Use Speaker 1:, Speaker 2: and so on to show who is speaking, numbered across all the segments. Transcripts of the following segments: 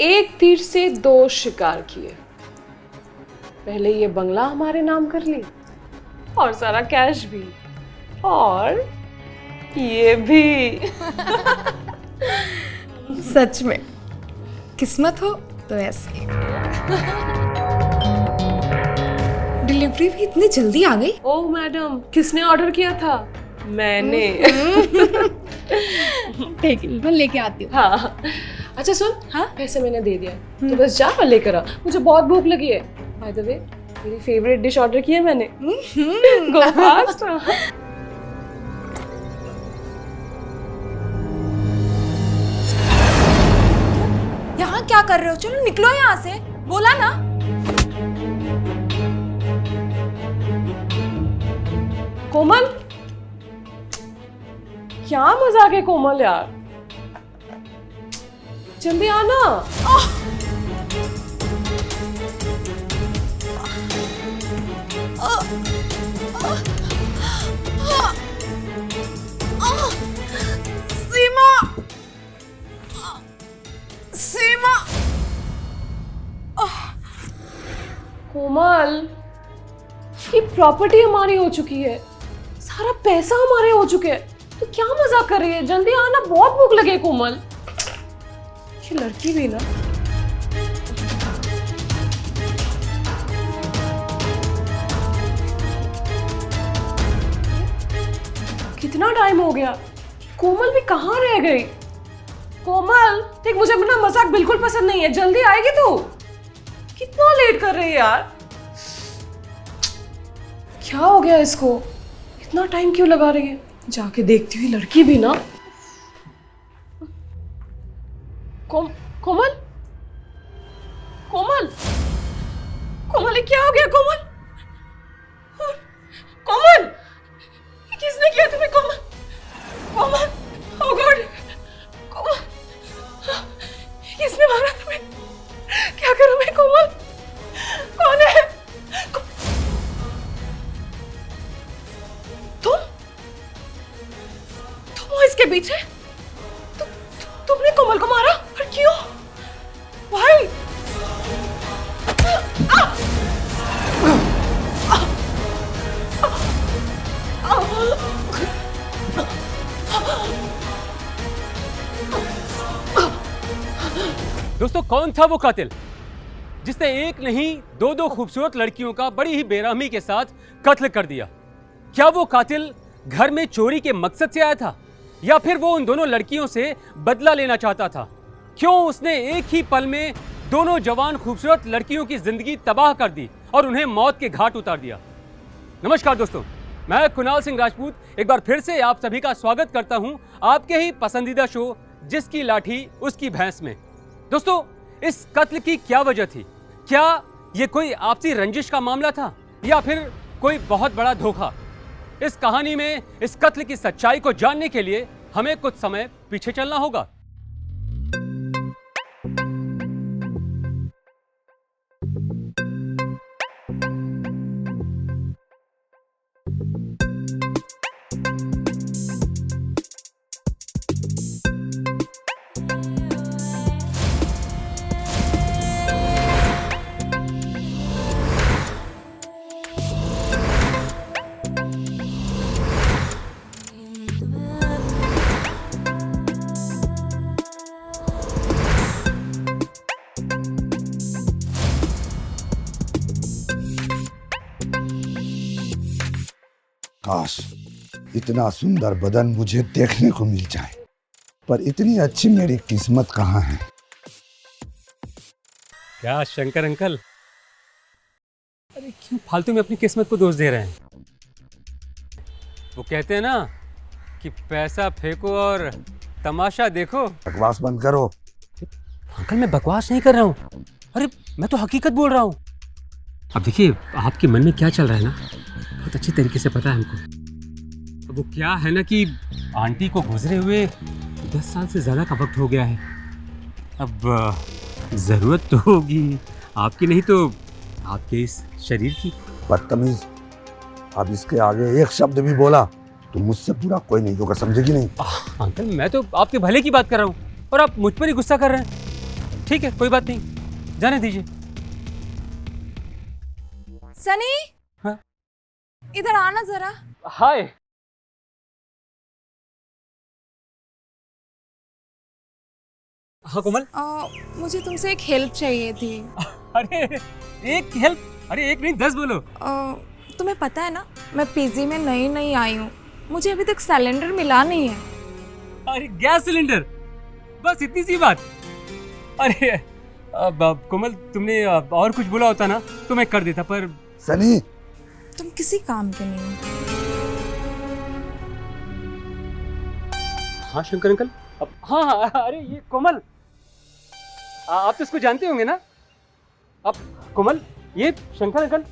Speaker 1: एक तीर से दो शिकार किए। पहले ये बंगला हमारे नाम कर ली और सारा कैश भी, और ये भी।
Speaker 2: सच में किस्मत हो तो ऐसे ही। डिलीवरी भी इतनी जल्दी आ गई।
Speaker 1: ओह मैडम, किसने ऑर्डर किया था? मैंने।
Speaker 2: ठीक है, मैं लेके आती हूँ।
Speaker 1: हाँ अच्छा सुन,
Speaker 2: हाँ?
Speaker 1: पैसे मैंने दे दिया, तो बस जा और लेकर आ, मुझे बहुत भूख लगी है। बाय द वे, मेरी फेवरेट डिश ऑर्डर की है मैंने। गो फास्ट।
Speaker 2: यहाँ क्या कर रहे हो? चलो निकलो यहाँ से, बोला ना।
Speaker 1: कोमल, क्या मजाक है कोमल यार, जल्दी आना।
Speaker 2: सीमा, सीमा।
Speaker 1: कोमल, ये प्रॉपर्टी हमारी हो चुकी है, सारा पैसा हमारे हो चुके हैं, तो क्या मजाक कर रही है? जल्दी आना, बहुत भूख लगी है कोमल। ये लड़की भी ना। कितना टाइम हो गया, कोमल भी कहाँ रह गई? कोमल देख, मुझे अपना मजाक बिल्कुल पसंद नहीं है, जल्दी आएगी तू? कितना लेट कर रही है यार, क्या हो गया इसको, इतना टाइम क्यों लगा रही है? जाके देखती हुई लड़की भी ना। कोमल, कोमल, कोमल, ये क्या हो गया कोमल? कोमल, ये किसने किया तुम्हें? कोमल, कोमल, ओह गॉड, कोमल, किसने मारा तुम्हें? क्या करूं मैं कोमल? कौन है? तुम हो इसके पीछे? तुमने कोमल को मारा? और क्यों? भाई,
Speaker 3: दोस्तों, कौन था वो कातिल जिसने एक नहीं दो दो खूबसूरत लड़कियों का बड़ी ही बेरहमी के साथ कत्ल कर दिया? क्या वो कातिल घर में चोरी के मकसद से आया था, या फिर वो उन दोनों लड़कियों से बदला लेना चाहता था? क्यों उसने एक ही पल में दोनों जवान खूबसूरत लड़कियों की जिंदगी तबाह कर दी और उन्हें मौत के घाट उतार दिया? नमस्कार दोस्तों, मैं कुणाल सिंह राजपूत एक बार फिर से आप सभी का स्वागत करता हूं आपके ही पसंदीदा शो जिसकी लाठी उसकी भैंस में। दोस्तों, इस कत्ल की क्या वजह थी? क्या यह कोई आपसी रंजिश का मामला था, या फिर कोई बहुत बड़ा धोखा? इस कहानी में इस कत्ल की सच्चाई को जानने के लिए हमें कुछ समय पीछे चलना होगा।
Speaker 4: काश इतना सुंदर बदन मुझे देखने को मिल जाए, पर इतनी अच्छी मेरी किस्मत कहाँ है।
Speaker 3: क्या शंकर अंकल, अरे क्यों फालतू में अपनी किस्मत को दोष दे रहे हैं? वो कहते हैं ना कि पैसा फेंको और तमाशा देखो।
Speaker 4: बकवास बंद करो।
Speaker 3: अंकल, मैं बकवास नहीं कर रहा हूँ, अरे मैं तो हकीकत बोल रहा हूँ। अब देखिए, आपके मन में क्या चल रहा है ना, बहुत अच्छी तरीके से पता है हमको। अब वो क्या है ना कि आंटी को गुजरे हुए 10 साल से ज़्यादा का वक्त हो गया है। अब ज़रूरत तो होगी आपकी, नहीं तो आपके इस शरीर की।
Speaker 4: बदतमीज, अब इसके आगे एक शब्द भी बोला तो मुझसे पूरा कोई नहीं होगा, समझेगी नहीं?
Speaker 3: अंकल, मैं तो आपके भले की बात कर रहा हूँ और आप मुझ पर ही गुस्सा कर रहे हैं। ठीक है, कोई बात नहीं, जाने दीजिए।
Speaker 2: सनी,
Speaker 3: हाँ?
Speaker 2: इधर आना जरा।
Speaker 3: हाय। हाँ कोमल।
Speaker 2: मुझे तुमसे एक हेल्प चाहिए थी।
Speaker 3: अरे एक हेल्प? अरे एक नहीं 10 बोलो।
Speaker 2: तुम्हें पता है ना, मैं पीजी में नई आई हूँ, मुझे अभी तक सिलेंडर मिला नहीं है।
Speaker 3: अरे गैस सिलेंडर, बस इतनी सी बात? अरे अब कोमल तुमने और कुछ बोला होता ना तो मैं कर देता, पर
Speaker 4: सनी,
Speaker 2: तुम किसी काम के नहीं हो।
Speaker 3: हाँ शंकर अंकल, हाँ अरे ये कोमल, आप तो इसको जानते होंगे ना? अब कोमल, ये शंकर अंकल,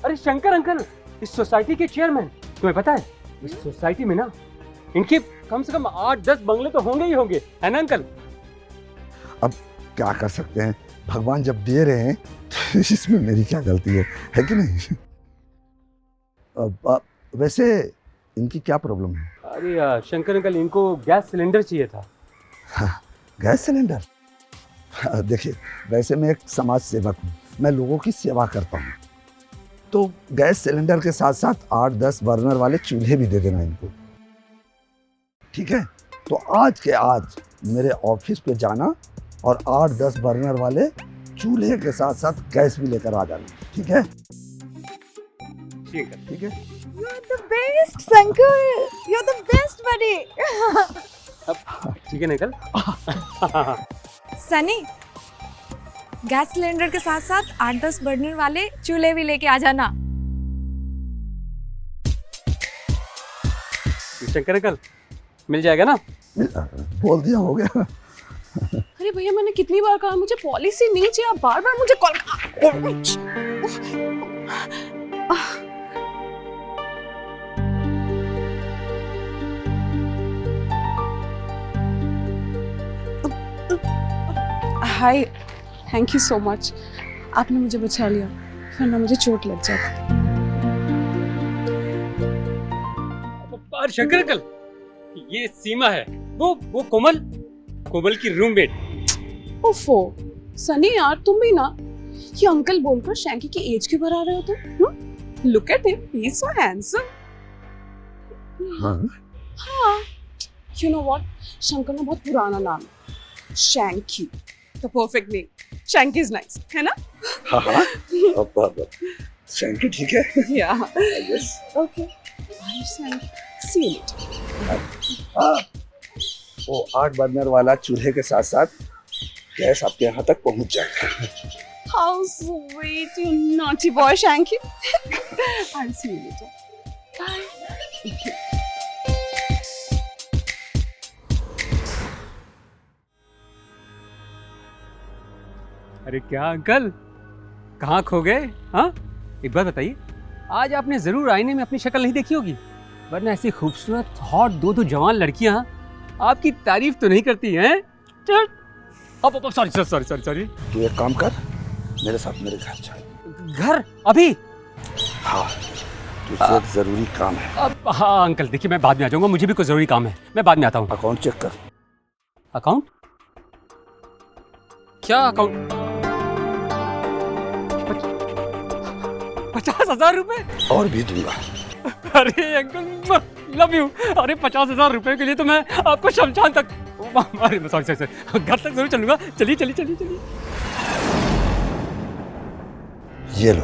Speaker 3: अरे शंकर अंकल इस सोसाइटी के चेयरमैन। तुम्हें पता है इस सोसाइटी में ना इनके कम से कम 8-10 बंगले तो होंगे ही होंगे, है ना अंकल?
Speaker 4: अब क्या कर सकते हैं, भगवान जब दे रहे हैं तो इसमें मेरी क्या गलती है कि नहीं? वैसे इनकी क्या प्रॉब्लम है?
Speaker 3: अरे शंकर अंकल, इनको गैस सिलेंडर चाहिए था।
Speaker 4: हाँ, गैस सिलेंडर? देखिए, वैसे मैं एक समाज सेवक हूँ, मैं लोगों की सेवा करता हूँ, तो गैस सिलेंडर के साथ साथ 8-10 बर्नर वाले चूल्हे भी दे देना इनको, ठीक है? तो आज के आज मेरे ऑफिस पे जाना और 8-10 बर्नर वाले चूल्हे के साथ साथ गैस भी लेकर आ जाना, ठीक है? ठीक है।
Speaker 2: You are the best, Shankar. You are the best, buddy.
Speaker 3: ठीक है अंकल।
Speaker 2: सनी, गैस सिलेंडर के साथ साथ 8-10 बर्नर वाले चूल्हे भी लेके आ जाना।
Speaker 3: शंकर अंकल मिल जाएगा ना?
Speaker 4: बोल दिया, हो गया।
Speaker 1: अरे भैया, मैंने कितनी बार कहा मुझे पॉलिसी नहीं चाहिए, आप बार बार मुझे call. Hi, thank you so much, आपने मुझे बचा लिया, वरना मुझे चोट लग जाती।
Speaker 3: पर शंकर अंकल, ये सीमा है, वो कोमल की रूममेट।
Speaker 1: ओफो सनी यार, तुम भी ना ये अंकल बोलकर शैंकी की एज क्यों बढ़ा रहे हो तुम? Look at him, he is so handsome. हाँ, यू नो व्हाट, शंकर ना बहुत पुराना नाम है, Shanky, the perfect name. Shanky is nice, है ना?
Speaker 4: हाँ, शैंकी ठीक है।
Speaker 1: Yeah
Speaker 4: yes,
Speaker 1: okay, bye Shanky, see you later.
Speaker 4: वो 8 बर्नर वाला चूल्हे के साथ साथ गैस आपके यहाँ तक पहुँच जाएगा।
Speaker 1: How sweet, you naughty boy, Shanky. I'll see you later. Bye.
Speaker 3: अरे क्या अंकल, कहाँ खो गए? हाँ, एक बात बताइए, आज आपने जरूर आईने में अपनी शक्ल नहीं देखी होगी, वरना ऐसी खूबसूरत हॉट दो जवान लड़कियां आपकी तारीफ तो नहीं करती हैं? सॉरी।
Speaker 4: तू एक काम कर, मेरे साथ मेरे घर चल।
Speaker 3: घर अभी?
Speaker 4: हाँ, तुझसे एक जरूरी काम है।
Speaker 3: अब हाँ अंकल, देखिए मैं बाद में आ जाऊंगा, मुझे भी कोई जरूरी काम है, मैं बाद में आता हूँ।
Speaker 4: अकाउंट चेक कर।
Speaker 3: अकाउंट? क्या अकाउंट? 50,000 रुपए?
Speaker 4: और भी दूंगा।
Speaker 3: अरे अंकल लव यू। अरे 50,000 रुपए के लिए तो मैं आपको शमशान तक, अरे सॉरी घर तक जरूर चलूंगा। चलिए।
Speaker 4: ये लो।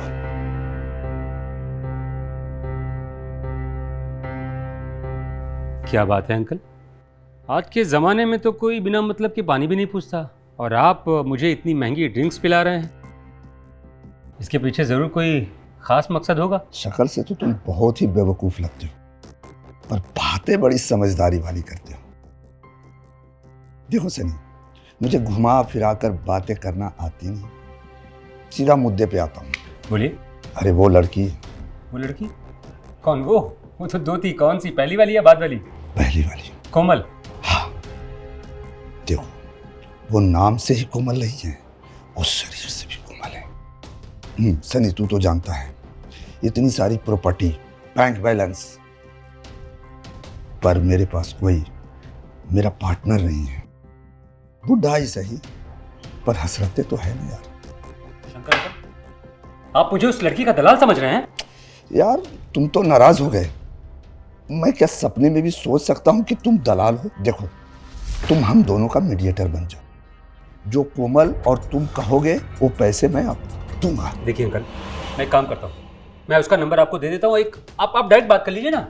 Speaker 3: क्या बात है अंकल, आज के जमाने में तो कोई बिना मतलब के पानी भी नहीं पूछता, और आप मुझे इतनी महंगी ड्रिंक्स पिला रहे हैं। इसके पीछे जरूर कोई खास मकसद होगा।
Speaker 4: शक्ल से तो तुम बहुत ही बेवकूफ लगते हो, पर बातें बड़ी समझदारी वाली करते हो। देखो सनी, मुझे घुमा फिरा कर बातें करना आती नहीं, सीधा मुद्दे पे आता हूँ।
Speaker 3: बोलिए।
Speaker 4: अरे वो लड़की
Speaker 3: कौन? वो तो दो थी, कौन सी, पहली वाली या बाद वाली?
Speaker 4: पहली वाली,
Speaker 3: कोमल।
Speaker 4: हाँ, देखो वो नाम से ही कोमल नहीं है, वो शरीर से भी कोमल है। सनी तू तो जानता है, इतनी सारी प्रॉपर्टी, बैंक बैलेंस, पर मेरे पास कोई मेरा पार्टनर नहीं है। बुढ़ा ही सही, पर हसरतें तो है ना यार।
Speaker 3: शंकर अंकल, आप मुझे उस लड़की का दलाल समझ रहे हैं?
Speaker 4: यार तुम तो नाराज हो गए। मैं क्या सपने में भी सोच सकता हूँ कि तुम दलाल हो? देखो, तुम हम दोनों का मीडिएटर बन जाओ। जो कोमल और तुम कहोगे वो पैसे मैं आपको दूंगा।
Speaker 3: देखिए अंकल, मैं एक काम करता हूँ, मैं उसका नंबर आपको दे देता हूँ। एक आप डायरेक्ट बात कर लीजिए ना।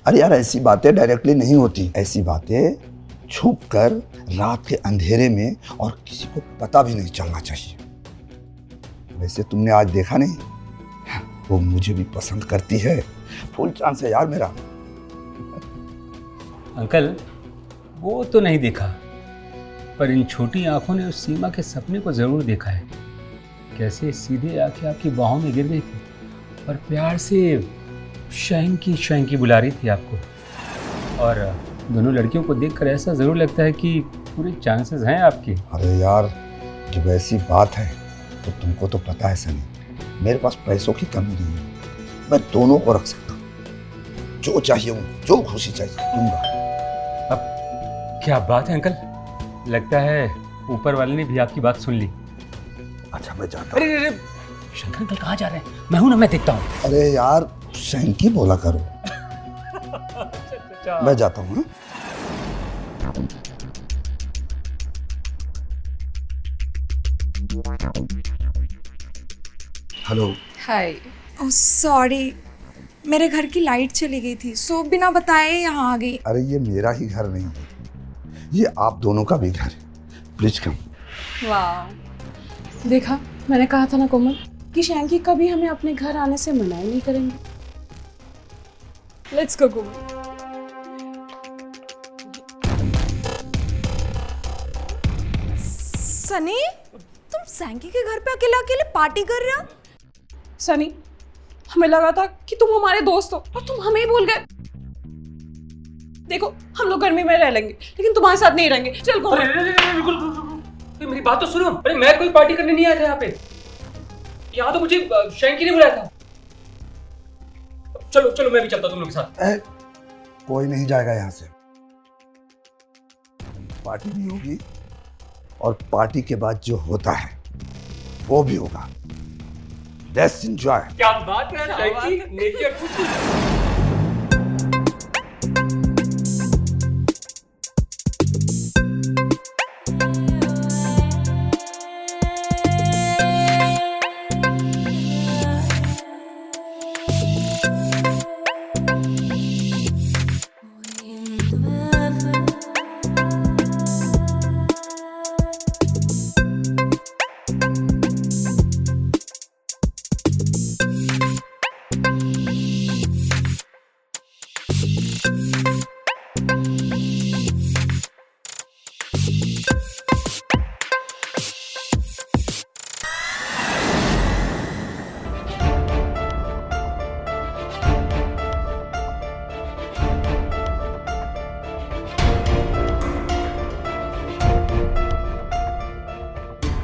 Speaker 4: अरे यार, ऐसी बातें डायरेक्टली नहीं होती। ऐसी बातें छुप कर रात के अंधेरे में, और किसी को पता भी नहीं चलना चाहिए। वैसे तुमने आज देखा नहीं, वो मुझे भी पसंद करती है। फुल चांस है यार मेरा।
Speaker 3: अंकल, वो तो नहीं देखा, पर इन छोटी आंखों ने उस सीमा के सपने को जरूर देखा है। कैसे सीधे आके आपकी बाहों में गिर गई थी और प्यार से शैंकी बुला रही थी आपको। और दोनों लड़कियों को देखकर ऐसा जरूर लगता है कि पूरे चांसेस हैं आपके।
Speaker 4: अरे यार, जब ऐसी बात है तो तुमको तो पता है सनी, मेरे पास पैसों की कमी नहीं है। मैं दोनों को रख सकता हूँ। जो चाहिए वो, जो खुशी चाहिए दूंगा।
Speaker 3: अब क्या बात है अंकल, लगता है ऊपर वाले ने भी आपकी बात सुन ली।
Speaker 4: अच्छा मैं जाता हूँ।
Speaker 3: अरे शंकर अंकल कहाँ जा रहे हैं? मैं हूं ना, मैं देखता हूँ।
Speaker 4: अरे यार, शैंकी बोला करो। मैं जाता हूँ। हेलो।
Speaker 1: हाय।
Speaker 2: ओह सॉरी, मेरे घर की लाइट चली गई थी, सो बिना बताए यहाँ आ गई।
Speaker 4: अरे ये मेरा ही घर नहीं है, ये आप दोनों का भी घर है। Please come.
Speaker 1: वाह, देखा, मैंने कहा था ना कोमल कि शैंकी कभी हमें अपने घर आने से मना ही नहीं करेंगे। लेट्स गो कोमल।
Speaker 2: सनी, तुम सैंकी के घर पे अकेले अकेले पार्टी कर रहे हो?
Speaker 1: सनी, हमें लगा था कि तुम हमारे दोस्त हो और तुम हमें ही भूल गए। देखो, हम लोग गर्मी में रह लेंगे लेकिन तुम्हारे साथ नहीं रहेंगे। चल कोमल।
Speaker 3: अरे मेरी बात तो सुनो। अरे मैं कोई पार्टी करने नहीं आया था यहाँ पे। यहाँ तो मुझे शैंकी ने बुलाया था। चलो चलो, मैं भी चलता हूँ तुम लोग के साथ।
Speaker 4: कोई नहीं जाएगा यहाँ से। पार्टी भी होगी और पार्टी के बाद जो होता है वो भी होगा। Let's enjoy.
Speaker 3: क्या बात है शैंकी, नेचर खुशी।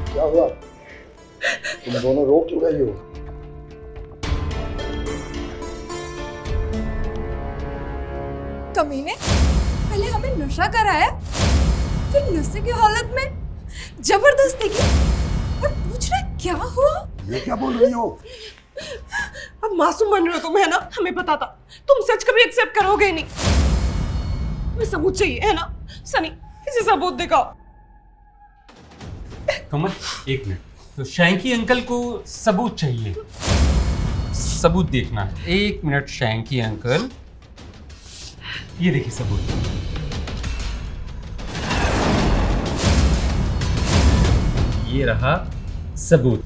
Speaker 4: क्या हुआ? तुम दोनों रो क्यों रही हो?
Speaker 2: कमीने, पहले हमें नशा कराया, फिर नशे की हालत में जबरदस्ती की, और पूछ रहे क्या हुआ?
Speaker 4: ये क्या बोल रही हो?
Speaker 1: अब मासूम बन रहे हो तुम, है ना? हमें पता था तुम सच कभी एक्सेप्ट करोगे नहीं। हमें सबूत चाहिए, है ना? सनी, इसे सबूत दिखाओ।
Speaker 3: कमल, एक मिनट। तो शैंकी अंकल को सबूत चाहिए, सबूत देखना है। एक मिनट शैंकी अंकल, ये देखिए सबूत। ये रहा सबूत।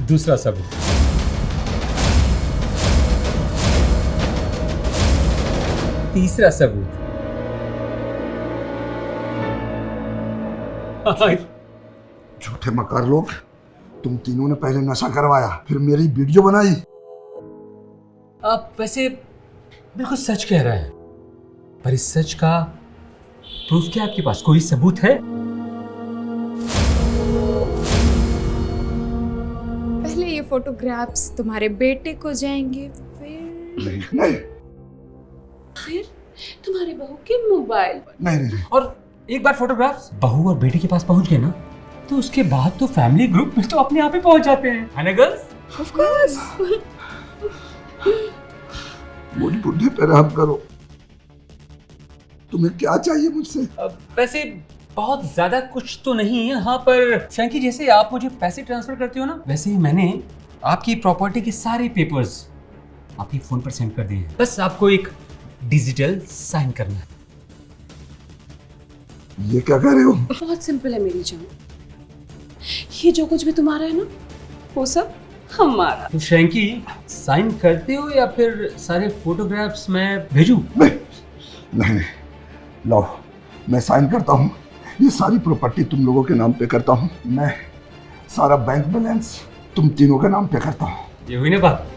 Speaker 3: दूसरा सबूत। तीसरा सबूत।
Speaker 4: झूठे मकार लोग, तुम तीनों ने पहले नशा करवाया, फिर मेरी वीडियो बनाई।
Speaker 3: आप वैसे बिल्कुल सच कह रहे हैं, पर इस सच का प्रूफ क्या आपके पास? कोई सबूत है?
Speaker 2: पहले ये फोटोग्राफ्स तुम्हारे बेटे को जाएंगे, फिर
Speaker 4: नहीं,
Speaker 1: फिर तुम्हारे बहू के मोबाइल पर।
Speaker 4: नहीं नहीं नहीं,
Speaker 3: और एक बार फोटोग्राफ्स बहू और बेटे के पास पहुंच गए ना, तो उसके बाद तो फैमिली ग्रुप में तो अपने आप ही पहुंच जाते हैं, है ना गर्ल्स?
Speaker 1: Of course.
Speaker 4: मुझ बुढ़े पे रहम करो। तुम्हें क्या चाहिए मुझसे?
Speaker 3: वैसे बहुत ज्यादा कुछ तो नहीं है, हाँ, पर शंकी जैसे आप मुझे पैसे ट्रांसफर करते हो ना, वैसे ही मैंने आपकी प्रॉपर्टी के सारे पेपर्स आपके फोन पर सेंड कर दिए हैं। बस आपको एक डिजिटल साइन करना है।
Speaker 4: ये क्या कह रहे हो?
Speaker 1: बहुत सिंपल है मेरी जान, ये जो कुछ भी तुम्हारा है ना, वो सब हमारा।
Speaker 3: तो शंकी साइन करते हो या फिर सारे फोटोग्राफ्स मैं भेजूं?
Speaker 4: नहीं नहीं नहीं, लो मैं साइन करता हूँ। ये सारी प्रॉपर्टी तुम लोगों के नाम पे करता हूँ। मैं सारा बैंक बैलेंस तुम तीनों के नाम पे करता हूँ।
Speaker 3: ये हुई ना बात।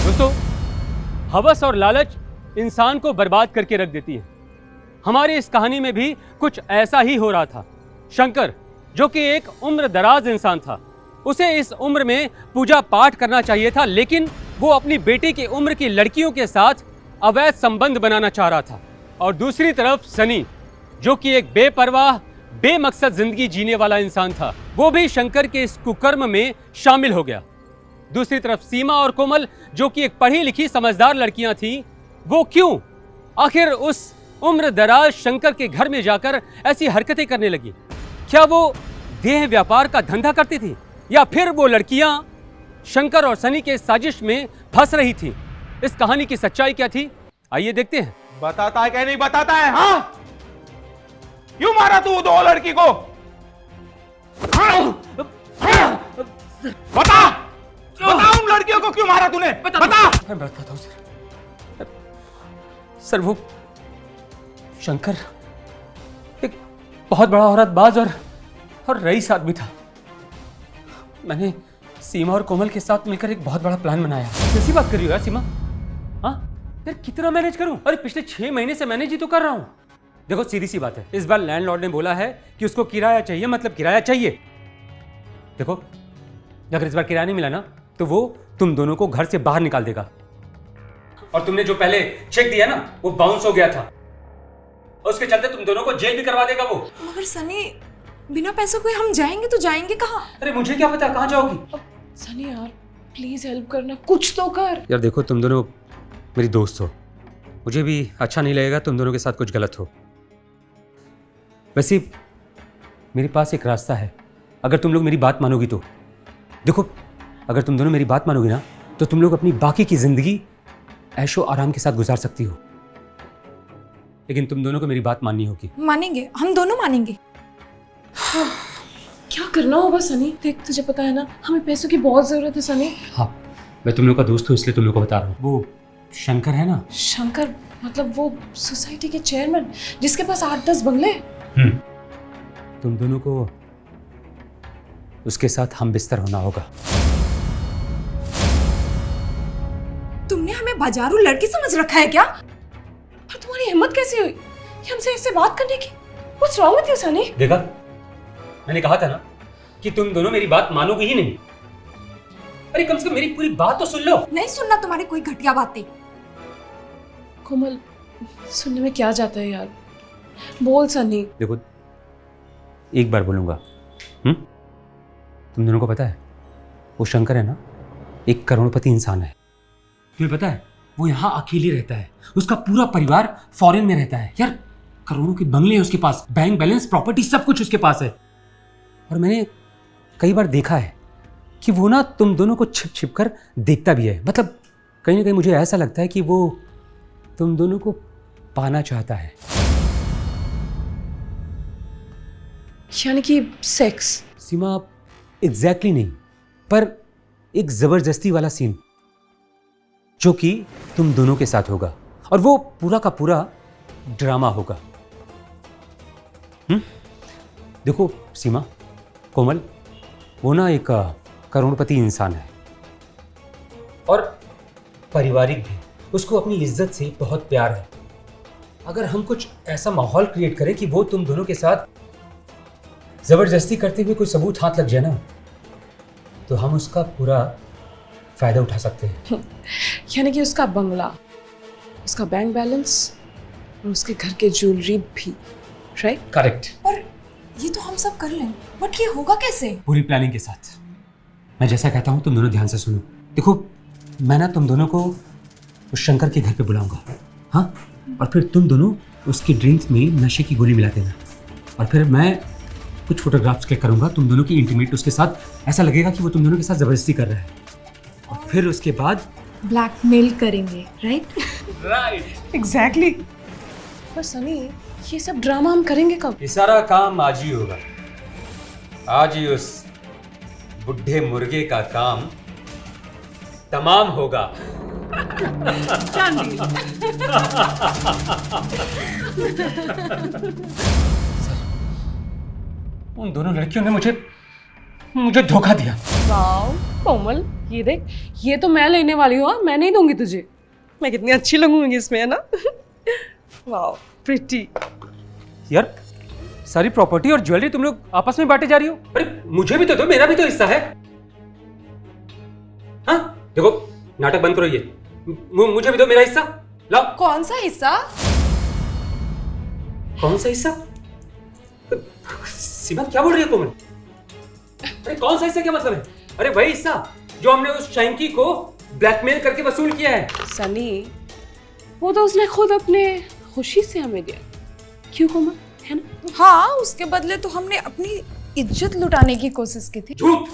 Speaker 3: दोस्तों, हवस और लालच इंसान को बर्बाद करके रख देती है। हमारी इस कहानी में भी कुछ ऐसा ही हो रहा था। शंकर, जो कि एक उम्र दराज इंसान था, उसे इस उम्र में पूजा पाठ करना चाहिए था, लेकिन वो अपनी बेटी की उम्र की लड़कियों के साथ अवैध संबंध बनाना चाह रहा था। और दूसरी तरफ सनी, जो कि एक बेपरवाह बेमकसद जिंदगी जीने वाला इंसान था, वो भी शंकर के इस कुकर्म में शामिल हो गया। दूसरी तरफ सीमा और कोमल, जो कि एक पढ़ी लिखी समझदार लड़कियां थीं, वो क्यों आखिर उस उम्र दराज शंकर के घर में जाकर ऐसी हरकतें करने लगी? क्या वो देह व्यापार का धंधा करती थी, या फिर वो लड़कियां शंकर और सनी के साजिश में फंस रही थी? इस कहानी की सच्चाई क्या थी, आइए देखते हैं।
Speaker 5: बताता है क्या नहीं बताता है? हाँ, क्यों मारा तू दो लड़की को? बता बता, उन लड़कियों को क्यों मारा तूने? बता।
Speaker 3: मैं बताता हूं सर, वो शंकर एक बहुत बड़ा औरतबाज और रईस आदमी था। मैंने सीमा और कोमल के साथ मिलकर एक बहुत बड़ा प्लान बनाया। कैसी बात कर रही हो यार सीमा? हाँ यार, कितना मैनेज करूं? अरे पिछले 6 महीने से मैनेज ही तो कर रहा हूं। देखो सीधी सी बात है, इस बार लैंडलॉर्ड ने बोला है कि उसको किराया चाहिए, मतलब किराया चाहिए। देखो, अगर इस बार किराया नहीं मिला ना, तो वो तुम दोनों को घर से बाहर निकाल देगा। और तुमने जो पहले चेक दिया ना, वो बाउंस हो गया था, और उसके चलते तुम दोनों को जेल भी करवा देगा वो।
Speaker 2: मगर सनी, बिना पैसों के हम जाएंगे तो जाएंगे कहाँ?
Speaker 3: अरे मुझे क्या पता कहाँ जाओगी?
Speaker 1: सनी यार प्लीज हेल्प करना, कुछ तो कर।
Speaker 3: यार देखो, तुम दोनों मेरी दोस्त हो, मुझे भी अच्छा नहीं लगेगा तुम दोनों के साथ कुछ गलत हो। वैसे मेरे पास एक रास्ता है, अगर तुम लोग मेरी बात मानोगी तो। देखो, अगर तुम दोनों मेरी बात मानोगी ना, तो तुम लोग अपनी बाकी की जिंदगी ऐशो आराम के साथ गुजार सकती हो। लेकिन तुम दोनों को मेरी बात माननी होगी।
Speaker 2: मानेंगे, हम दोनों मानेंगे।
Speaker 1: क्या करना होगा सनी? देख, तुझे पता है ना, हमें पैसों की बहुत जरूरत है सनी।
Speaker 3: हाँ, मैं तुम लोग का दोस्त हूँ, इसलिए तुम लोग को बता रहा हूँ। वो शंकर है ना?
Speaker 1: शंकर मतलब वो सोसाइटी के चेयरमैन जिसके पास 8-10 बंगले?
Speaker 3: तुम दोनों को उसके साथ हम बिस्तर होना होगा।
Speaker 2: तुमने हमें बाजारू लड़की समझ रखा है क्या?
Speaker 1: पर तुम्हारी हिम्मत कैसी हुई कि हमसे ऐसे बात करने की? What's wrong with you, Sunny?
Speaker 3: देखा, मैंने कहा था ना कि तुम दोनों मेरी बात मानोगे ही नहीं। अरे कम से कम मेरी पूरी बात तो सुन लो।
Speaker 2: नहीं सुनना तुम्हारी कोई घटिया बातें।
Speaker 1: कोमल, सुनने में क्या जाता है यार, बोल सनी।
Speaker 3: देखो, एक बार बोलूंगा। तुम दोनों को पता है, वो शंकर है ना, एक करोड़पति इंसान है। तुम्हें पता है, वो यहाँ अकेले रहता है, उसका पूरा परिवार फॉरेन में रहता है। यार करोड़ों के बंगले हैं उसके पास, बैंक बैलेंस, प्रॉपर्टी, सब कुछ उसके पास है। और मैंने कई बार देखा है कि वो ना तुम दोनों को छिप छिप कर देखता भी है। मतलब कहीं ना कहीं मुझे ऐसा लगता है कि वो तुम दोनों को पाना चाहता है।
Speaker 1: यानी कि सेक्स?
Speaker 3: सीमा, एग्जैक्टली नहीं, पर एक जबरदस्ती वाला सीन जो कि तुम दोनों के साथ होगा, और वो पूरा का पूरा ड्रामा होगा। देखो सीमा, कोमल, वो ना एक करोड़पति इंसान है और पारिवारिक भी। उसको अपनी इज्जत से बहुत प्यार है। अगर हम कुछ ऐसा माहौल क्रिएट करें कि वो तुम दोनों के साथ जबरदस्ती करते हुए कोई सबूत हाथ लग जाए ना, तो हम उसका पूरा फायदा उठा सकते हैं।
Speaker 1: यानी कि उसका बंगला, उसका बैंक बैलेंस और उसके घर के ज्वेलरी भी, राइट?
Speaker 3: करेक्ट।
Speaker 2: पर ये तो हम सब कर लें, बट ये होगा कैसे?
Speaker 3: पूरी प्लानिंग के साथ। मैं जैसा कहता हूँ तुम दोनों ध्यान से सुनो। देखो, मैं ना तुम दोनों को उस शंकर के घर पे बुलाऊंगा, हाँ? और फिर तुम दोनों उसकी ड्रिंक्स में नशे की गोली मिला देना, और फिर मैं कुछ फोटोग्राफ्स क्लिक करूंगा तुम दोनों की इंटीमेट उसके साथ। ऐसा लगेगा कि वो तुम दोनों के साथ जबरदस्ती कर रहा है, और फिर उसके बाद
Speaker 2: ब्लैकमेल करेंगे, राइट?
Speaker 3: Right,
Speaker 1: exactly. पर सनी, ये सब ड्रामा हम करेंगे कब?
Speaker 3: ये सारा काम आज ही होगा। आज ही उस बुढ़े मुर्गे का काम तमाम होगा। उन दोनों लड़कियों ने मुझे धोखा दिया।
Speaker 1: वाओ कोमल, ये देख, ये तो मैं लेने वाली हूँ। मैं नहीं दूंगी तुझे। मैं कितनी अच्छी लगूंगी इसमें, है ना? Wow pretty.
Speaker 3: यार, सारी प्रॉपर्टी और ज्वेलरी तुम लोग आपस में बांटे जा रही हो? अरे मुझे भी तो दो, मेरा भी तो हिस्सा है। हाँ देखो, नाटक बंद करो। ये मुझे भी दो मेरा हिस्सा। लाओ।
Speaker 2: कौन सा हिस्सा?
Speaker 3: कौन सा हिस्सा? सीमा क्या बोल रही है कोमल? अरे कौन सा हिस्सा क्या मतलब है? अरे वही हिस्सा जो हमने उस शैंकी को ब्लैकमेल करके वसूल किया है।
Speaker 1: सनी, वो तो उसने खुद अपने खुशी से हमें दिया। क्यों कोमल, है ना?
Speaker 2: हाँ, उसके बदले तो हमने अपनी इज्जत लुटाने की कोशिश की थी।
Speaker 3: झूठ,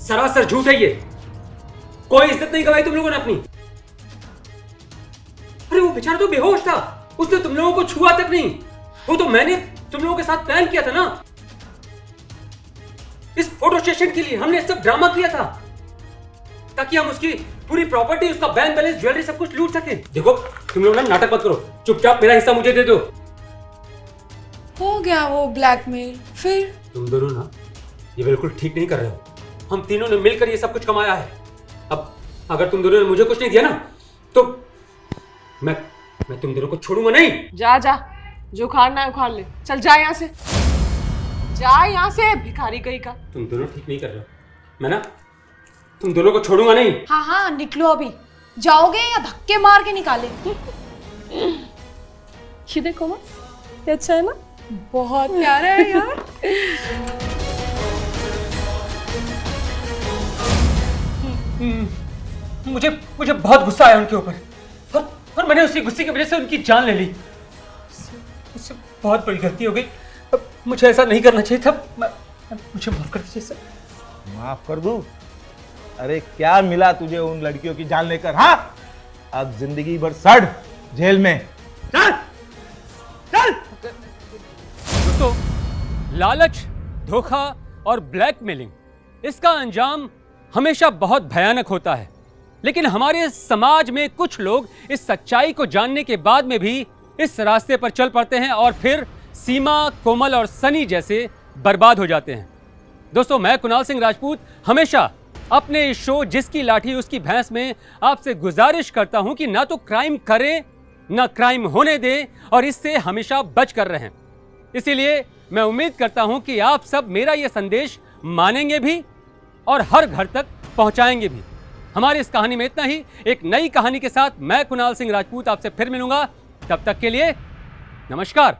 Speaker 3: सरासर झूठ है ये। कोई इज्जत नहीं गवाई तुम लोगों ने अपनी। अरे वो बेचारा तो बेहोश था, उसने तुम लोगों को छुआ तक नहीं। वो तो मैंने तुम लोगों के साथ प्लान किया था ना, इस फोटो सेशन के लिए हमने सब ड्रामा किया था ताकि हम उसकी पूरी प्रॉपर्टी, उसका बैंक बैलेंस, ज्वेलरी सब कुछ लूट सके। देखो तुम लोग ना नाटक मत करो, चुपचाप मेरा हिस्सा मुझे दे दो।
Speaker 2: हो गया वो ब्लैकमेल। फिर
Speaker 3: तुम दोनों ना ये बिल्कुल ठीक नहीं कर रहे हो। हम तीनों ने मिलकर ये सब कुछ कमाया है। अब अगर तुम दोनों ने मुझे कुछ नहीं दिया ना, तो मैं तुम दोनों को छोड़ूंगा नहीं।
Speaker 1: जा जा, जो खाना है उखाड़ ले। चल जा यहाँ से, जा यहाँ से, भिखारी कहीं का।
Speaker 3: तुम दोनों ठीक नहीं कर रहे हो। मैं ना तुम दोनों को छोड़ूंगा नहीं।
Speaker 2: हाँ हाँ, निकलो अभी। जाओगे या धक्के मार के निकाले?
Speaker 1: ये देखो ना, ये अच्छा है ना?
Speaker 2: बहुत प्यारा है यार।
Speaker 3: मुझे बहुत गुस्सा आया उनके ऊपर, और मैंने उसी गुस्से की वजह से उनकी जान ले ली। मुझसे बहुत बड़ी गलती हो गई। अब मुझे ऐसा नहीं करना चाहिए था। मुझे माफ कर दीजिए सर।
Speaker 5: माफ कर दूं? अरे क्या मिला तुझे उन लड़कियों की जान लेकर? हाँ, अब जिंदगी भर सड़ जेल में। चल चल।
Speaker 3: दोस्तों, लालच, धोखा और ब्लैकमेलिंग, इसका अंजाम हमेशा बहुत भयानक होता है। लेकिन हमारे समाज में कुछ लोग इस सच्चाई को जानने के बाद में भी इस रास्ते पर चल पड़ते हैं और फिर सीमा, कोमल और सनी जैसे बर्बाद हो जाते हैं। दोस्तों, मैं कुणाल सिंह राजपूत हमेशा अपने इस शो जिसकी लाठी उसकी भैंस में आपसे गुजारिश करता हूं कि ना तो क्राइम करें, ना क्राइम होने दें, और इससे हमेशा बच कर रहें। इसीलिए मैं उम्मीद करता हूं कि आप सब मेरा यह संदेश मानेंगे भी और हर घर तक पहुंचाएंगे भी। हमारी इस कहानी में इतना ही। एक नई कहानी के साथ मैं कुणाल सिंह राजपूत आपसे फिर मिलूंगा। तब तक के लिए नमस्कार।